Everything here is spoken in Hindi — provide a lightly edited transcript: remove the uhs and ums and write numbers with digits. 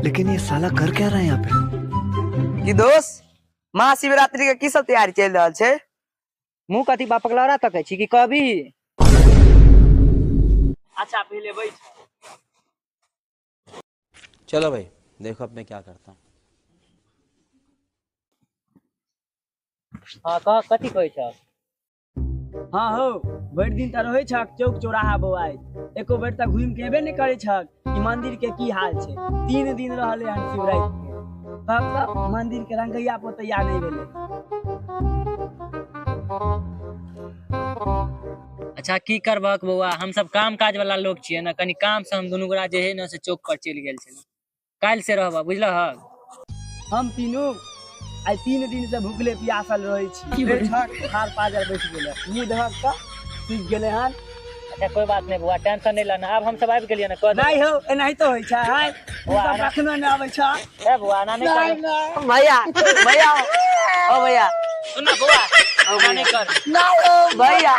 लेकिन ये साला कर क्या रहा है यहाँ पे? की दोस्त महाशिवरात्रि के की सब तैयारी चल रहा है? मुंह कथी बा पकड़ा तक छी कि कभी अच्छा पहले बैठ। चलो भाई देखो अब मैं क्या करता हूँ। हाँ कह कथी कहै छ? हाँ हो भरि दिन त रहै छक चौक चौराहा बौआइ एको बेर त घुमि के एबे नहि करै छक कि मंदिर के की हाल छै। 3 दिन रहले हन शिवरात्रि के तब तक मंदिर के रंगैया पोतैया नहीं भेले। अच्छा की करबक बौआ, हम सब काम काज वाला लोग छियै ना, कनी काम से हम दुनू गोरा जे है ना से चौक पर चलि गेल छलै। काल्हि से रहबा बुझलहक? हम तीनों आई 3 दिन से भूखले प्यासल रहै छी। फेर छक हार पाजर बैठ गेले मुंह धक के सीख गेले हन। अच्छा कोई बात नहीं बौआ, टेंशन नहीं लेना, अब हम सब आबि गेलियै ना। कह दे नहीं हो एनाही तो होइ छै हाय बौआ, सब रखनो न आबै छ। ए बौआ ना नहीं कर भैया भैया ओ भैया सुन ना बौआ, ना नहीं कर भैया